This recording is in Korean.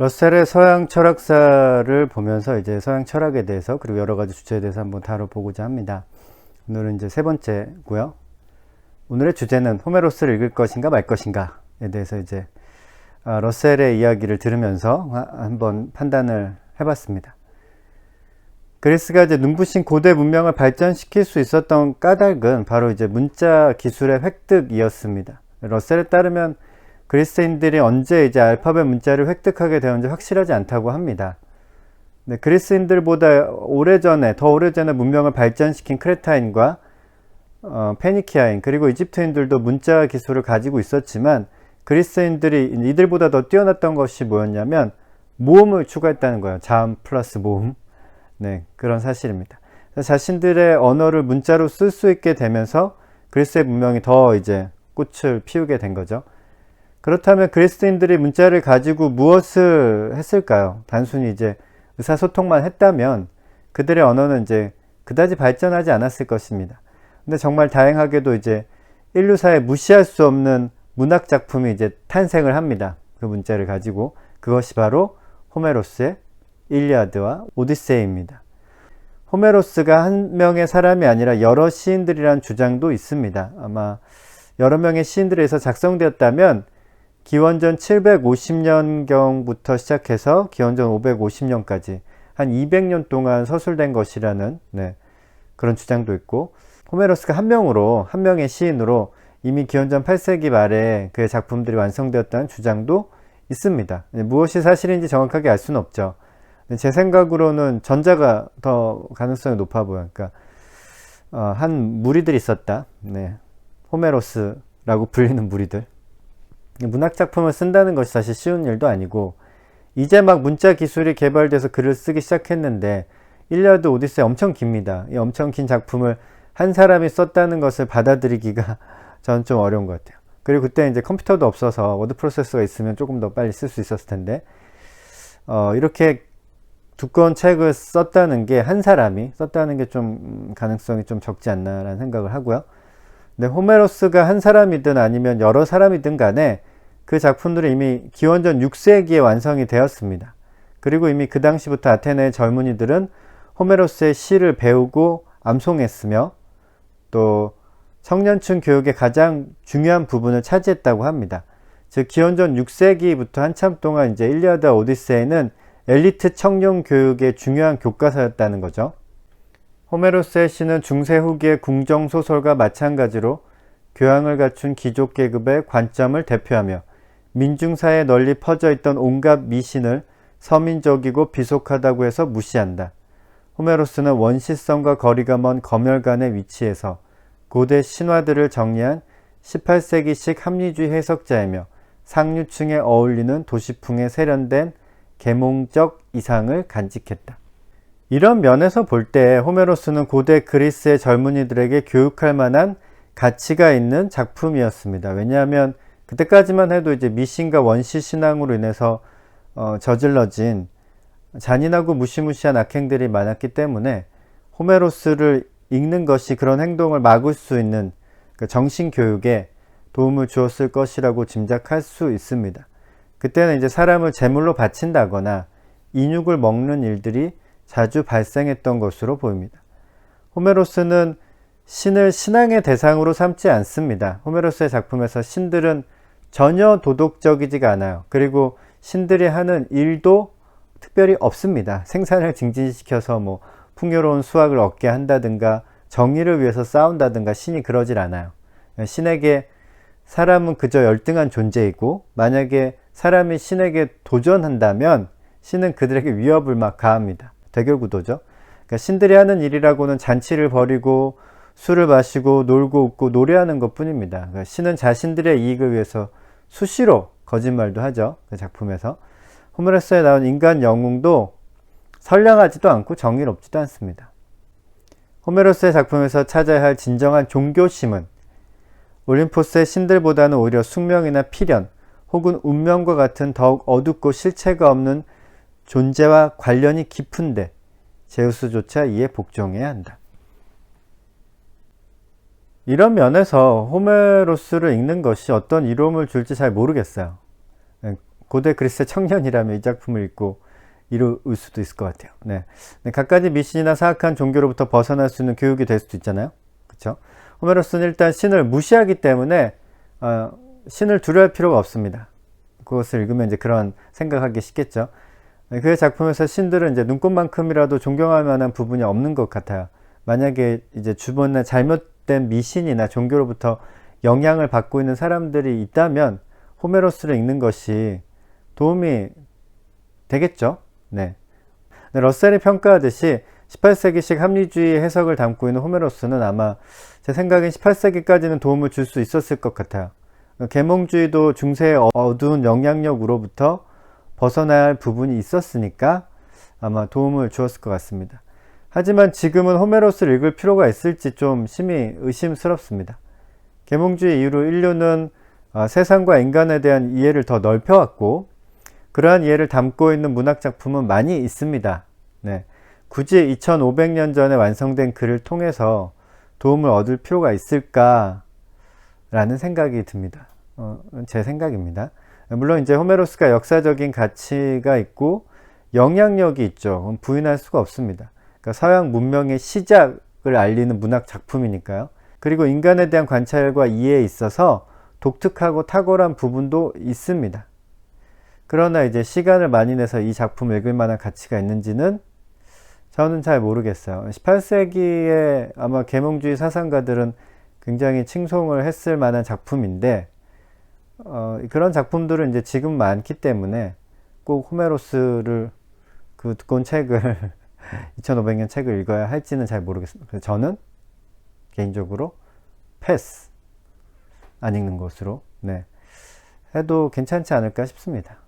러셀의 서양 철학사를 보면서 이제 서양 철학에 대해서 그리고 여러 가지 주제에 대해서 한번 다뤄보고자 합니다. 오늘은 이제 세 번째고요. 오늘의 주제는 호메로스를 읽을 것인가 말 것인가에 대해서 이제 러셀의 이야기를 들으면서 한번 판단을 해봤습니다. 그리스가 이제 눈부신 고대 문명을 발전시킬 수 있었던 까닭은 바로 이제 문자 기술의 획득이었습니다. 러셀에 따르면 그리스인들이 언제 이제 알파벳 문자를 획득하게 되었는지 확실하지 않다고 합니다. 네, 그리스인들보다 더 오래전에 문명을 발전시킨 크레타인과 페니키아인 그리고 이집트인들도 문자 기술을 가지고 있었지만 그리스인들이 이들보다 더 뛰어났던 것이 뭐였냐면 모음을 추가했다는 거예요. 자음 플러스 모음. 네, 그런 사실입니다. 자신들의 언어를 문자로 쓸 수 있게 되면서 그리스의 문명이 더 이제 꽃을 피우게 된 거죠. 그렇다면 그리스인들이 문자를 가지고 무엇을 했을까요? 단순히 이제 의사소통만 했다면 그들의 언어는 이제 그다지 발전하지 않았을 것입니다. 근데 정말 다행하게도 이제 인류사에 무시할 수 없는 문학 작품이 이제 탄생을 합니다. 그 문자를 가지고. 그것이 바로 호메로스의 일리아드와 오디세이입니다. 호메로스가 한 명의 사람이 아니라 여러 시인들이라는 주장도 있습니다. 아마 여러 명의 시인들에 의해서 작성되었다면 기원전 750년경부터 시작해서 기원전 550년까지 한 200년 동안 서술된 것이라는 그런 주장도 있고, 호메로스가 한 명의 시인으로 이미 기원전 8세기 말에 그의 작품들이 완성되었다는 주장도 있습니다. 무엇이 사실인지 정확하게 알 수는 없죠. 제 생각으로는 전자가 더 가능성이 높아 보여요. 그러니까 한 무리들이 있었다. 호메로스라고 불리는 무리들. 문학 작품을 쓴다는 것이 사실 쉬운 일도 아니고, 이제 막 문자 기술이 개발돼서 글을 쓰기 시작했는데 일리아드 오디세이 엄청 깁니다. 이 엄청 긴 작품을 한 사람이 썼다는 것을 받아들이기가 저는 좀 어려운 것 같아요. 그리고 그때 이제 컴퓨터도 없어서 워드 프로세서가 있으면 조금 더 빨리 쓸 수 있었을 텐데, 이렇게 두꺼운 책을 썼다는 게 한 사람이 썼다는 게 좀 가능성이 좀 적지 않나라는 생각을 하고요. 근데 호메로스가 한 사람이든 아니면 여러 사람이든 간에 그 작품들이 이미 기원전 6세기에 완성이 되었습니다. 그리고 이미 그 당시부터 아테네의 젊은이들은 호메로스의 시를 배우고 암송했으며 또 청년층 교육의 가장 중요한 부분을 차지했다고 합니다. 즉 기원전 6세기부터 한참 동안 이제 일리아드와 오디세이는 엘리트 청년 교육의 중요한 교과서였다는 거죠. 호메로스의 시는 중세 후기의 궁정소설과 마찬가지로 교양을 갖춘 귀족 계급의 관점을 대표하며 민중사회에 널리 퍼져 있던 온갖 미신을 서민적이고 비속하다고 해서 무시한다. 호메로스는 원시성과 거리가 먼 검열간의 위치에서 고대 신화들을 정리한 18세기식 합리주의 해석자이며 상류층에 어울리는 도시풍에 세련된 계몽적 이상을 간직했다. 이런 면에서 볼 때 호메로스는 고대 그리스의 젊은이들에게 교육할 만한 가치가 있는 작품이었습니다. 왜냐하면 그때까지만 해도 이제 미신과 원시 신앙으로 인해서 저질러진 잔인하고 무시무시한 악행들이 많았기 때문에 호메로스를 읽는 것이 그런 행동을 막을 수 있는 정신교육에 도움을 주었을 것이라고 짐작할 수 있습니다. 그때는 이제 사람을 제물로 바친다거나 인육을 먹는 일들이 자주 발생했던 것으로 보입니다. 호메로스는 신을 신앙의 대상으로 삼지 않습니다. 호메로스의 작품에서 신들은 전혀 도덕적이지가 않아요. 그리고 신들이 하는 일도 특별히 없습니다. 생산을 증진시켜서 뭐 풍요로운 수확을 얻게 한다든가 정의를 위해서 싸운다든가 신이 그러질 않아요. 신에게 사람은 그저 열등한 존재이고, 만약에 사람이 신에게 도전한다면 신은 그들에게 위협을 막 가합니다. 대결구도죠. 그러니까 신들이 하는 일이라고는 잔치를 벌이고 술을 마시고 놀고 웃고 노래하는 것 뿐입니다. 그러니까 신은 자신들의 이익을 위해서 수시로 거짓말도 하죠. 그 작품에서. 호메로스에 나온 인간 영웅도 선량하지도 않고 정의롭지도 않습니다. 호메로스의 작품에서 찾아야 할 진정한 종교심은 올림포스의 신들보다는 오히려 숙명이나 필연 혹은 운명과 같은 더욱 어둡고 실체가 없는 존재와 관련이 깊은데 제우스조차 이에 복종해야 한다. 이런 면에서 호메로스를 읽는 것이 어떤 이로움을 줄지 잘 모르겠어요. 고대 그리스의 청년이라면 이 작품을 읽고 이룰 수도 있을 것 같아요. 네. 갖가지 미신이나 사악한 종교로부터 벗어날 수 있는 교육이 될 수도 있잖아요. 그렇죠? 호메로스는 일단 신을 무시하기 때문에 신을 두려워할 필요가 없습니다. 그것을 읽으면 이제 그런 생각하기 쉽겠죠. 그의 작품에서 신들은 이제 눈꽃만큼이라도 존경할 만한 부분이 없는 것 같아요. 만약에 이제 주변에 잘못된 미신이나 종교로부터 영향을 받고 있는 사람들이 있다면 호메로스를 읽는 것이 도움이 되겠죠. 네. 러셀이 평가하듯이 18세기식 합리주의 해석을 담고 있는 호메로스는 아마 제 생각엔 18세기까지는 도움을 줄 수 있었을 것 같아요. 계몽주의도 중세의 어두운 영향력으로부터 벗어나야 할 부분이 있었으니까 아마 도움을 주었을 것 같습니다. 하지만 지금은 호메로스를 읽을 필요가 있을지 좀 심히 의심스럽습니다. 계몽주의 이후로 인류는 세상과 인간에 대한 이해를 더 넓혀왔고 그러한 이해를 담고 있는 문학작품은 많이 있습니다. 네. 굳이 2500년 전에 완성된 글을 통해서 도움을 얻을 필요가 있을까 라는 생각이 듭니다. 제 생각입니다. 물론 이제 호메로스가 역사적인 가치가 있고 영향력이 있죠. 부인할 수가 없습니다. 그러니까 서양 문명의 시작을 알리는 문학 작품이니까요. 그리고 인간에 대한 관찰과 이해에 있어서 독특하고 탁월한 부분도 있습니다. 그러나 이제 시간을 많이 내서 이 작품을 읽을 만한 가치가 있는지는 저는 잘 모르겠어요. 18세기에 아마 계몽주의 사상가들은 굉장히 칭송을 했을 만한 작품인데 그런 작품들은 이제 지금 많기 때문에 꼭 호메로스를 그 두꺼운 책을 2500년 책을 읽어야 할지는 잘 모르겠습니다. 그래서 저는 개인적으로 패스 안 읽는 것으로 해도 괜찮지 않을까 싶습니다.